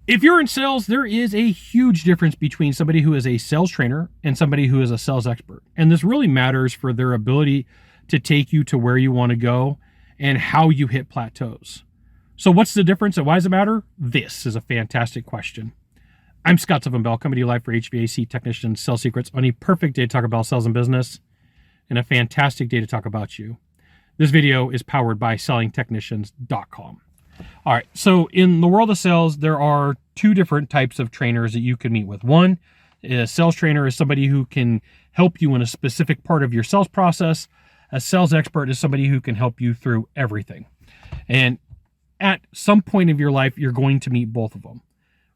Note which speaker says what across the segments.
Speaker 1: If you're in sales, there is a huge difference between somebody who is a sales trainer and somebody who is a sales expert. And this really matters for their ability to take you to where you want to go and how you hit plateaus. So what's the difference and why does it matter? This is a fantastic question. I'm Scott Sylvan Bell, coming to you live for HVAC technicians, sales secrets, on a perfect day to talk about sales and business and a fantastic day to talk about you. This video is powered by sellingtechnicians.com. All right, so in the world of sales, there are two different types of trainers that you can meet with. One, a sales trainer is somebody who can help you in a specific part of your sales process. A sales expert is somebody who can help you through everything. And at some point of your life, you're going to meet both of them.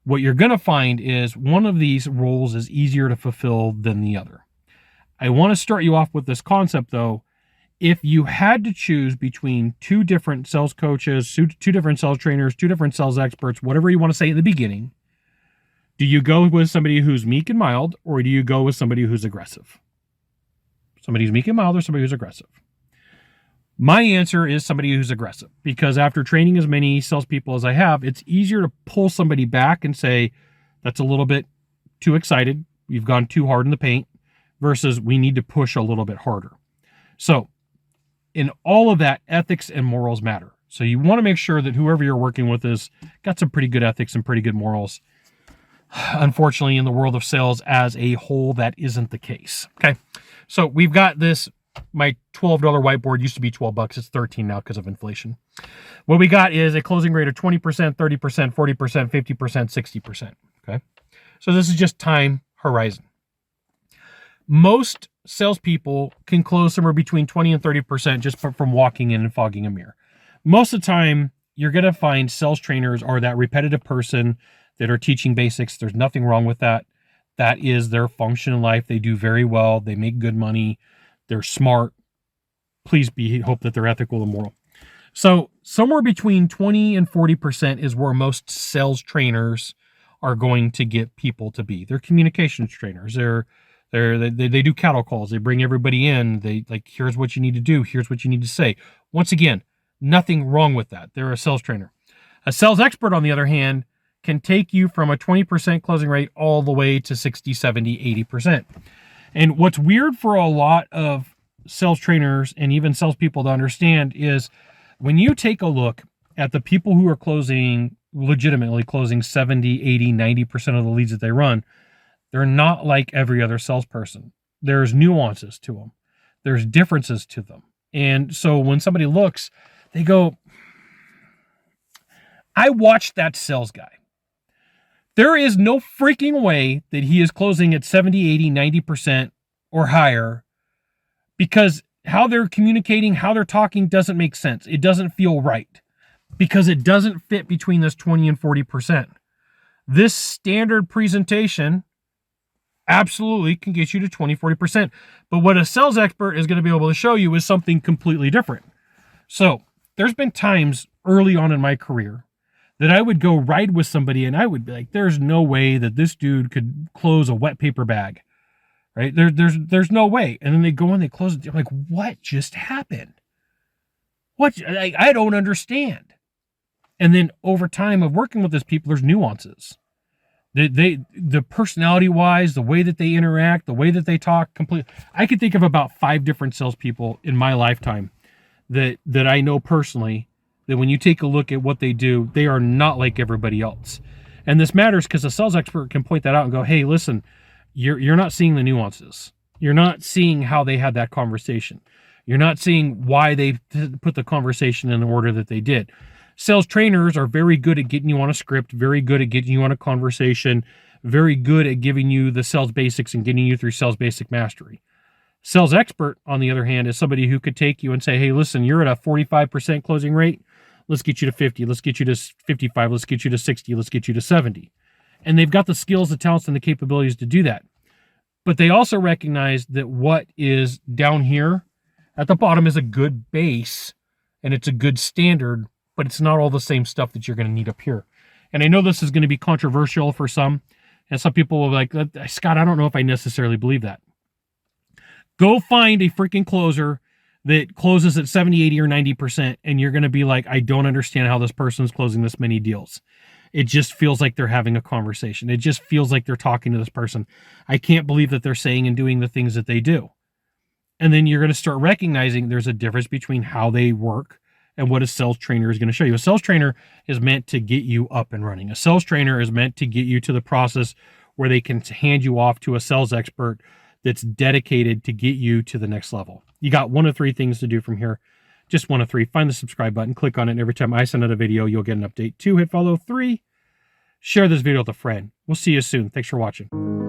Speaker 1: What you're going to find is one of these roles is easier to fulfill than the other. I want to start you off with this concept, though. If you had to choose between two different sales coaches, two different sales trainers, two different sales experts, whatever you want to say at the beginning, do you go with somebody who's meek and mild, or do you go with somebody who's aggressive? Somebody who's meek and mild or somebody who's aggressive? My answer is somebody who's aggressive, because after training as many salespeople as I have, it's easier to pull somebody back and say, that's a little bit too excited. You've gone too hard in the paint, versus we need to push a little bit harder. So in all of that, ethics and morals matter. So you want to make sure that whoever you're working with has got some pretty good ethics and pretty good morals. Unfortunately, in the world of sales as a whole, that isn't the case. Okay. So we've got this, my $12 whiteboard used to be $12. It's $13 now because of inflation. What we got is a closing rate of 20%, 30%, 40%, 50%, 60%. Okay. So this is just time horizon. Most salespeople can close somewhere between 20 and 30% just from walking in and fogging a mirror. Most of the time, you're going to find sales trainers are that repetitive person that are teaching basics. There's nothing wrong with that. That is their function in life. They do very well. They make good money. They're smart. Please hope that they're ethical and moral. So somewhere between 20 and 40% is where most sales trainers are going to get people to be. They're communications trainers. They do cattle calls. They bring everybody in. They like, here's what you need to do. Here's what you need to say. Once again, nothing wrong with that. They're a sales trainer. A sales expert, on the other hand, can take you from a 20% closing rate all the way to 60, 70, 80%. And what's weird for a lot of sales trainers and even salespeople to understand is when you take a look at the people who are legitimately closing 70, 80, 90% of the leads that they run, they're not like every other salesperson. There's nuances to them. There's differences to them. And so when somebody looks, they go, I watched that sales guy. There is no freaking way that he is closing at 70, 80, 90% or higher, because how they're communicating, how they're talking doesn't make sense. It doesn't feel right because it doesn't fit between this 20 and 40%. This standard presentation absolutely can get you to 20, 40%. But what a sales expert is going to be able to show you is something completely different. So there's been times early on in my career that I would go ride with somebody and I would be like, there's no way that this dude could close a wet paper bag, right? There's no way. And then they go and they close it. I'm like, what just happened? I don't understand. And then over time of working with these people, there's nuances. The personality wise, the way that they interact, the way that they talk, I could think of about 5 different salespeople in my lifetime that I know personally, that when you take a look at what they do, they are not like everybody else. And this matters because a sales expert can point that out and go, hey, listen, you're not seeing the nuances. You're not seeing how they had that conversation. You're not seeing why they put the conversation in the order that they did. Sales trainers are very good at getting you on a script, very good at getting you on a conversation, very good at giving you the sales basics and getting you through sales basic mastery. Sales expert, on the other hand, is somebody who could take you and say, hey, listen, you're at a 45% closing rate. Let's get you to 50. Let's get you to 55. Let's get you to 60. Let's get you to 70. And they've got the skills, the talents, and the capabilities to do that. But they also recognize that what is down here at the bottom is a good base and it's a good standard, but it's not all the same stuff that you're going to need up here. And I know this is going to be controversial for some, and some people will be like, Scott, I don't know if I necessarily believe that. Go find a freaking closer that closes at 70, 80, or 90%, and you're going to be like, I don't understand how this person's closing this many deals. It just feels like they're having a conversation. It just feels like they're talking to this person. I can't believe that they're saying and doing the things that they do. And then you're going to start recognizing there's a difference between how they work and what a sales trainer is going to show you. A sales trainer is meant to get you up and running. A sales trainer is meant to get you to the process where they can hand you off to a sales expert that's dedicated to get you to the next level. You got one of three things to do from here. Just one of three. Find the subscribe button, click on it, and every time I send out a video, you'll get an update. 2, hit follow. 3, share this video with a friend. We'll see you soon. Thanks for watching.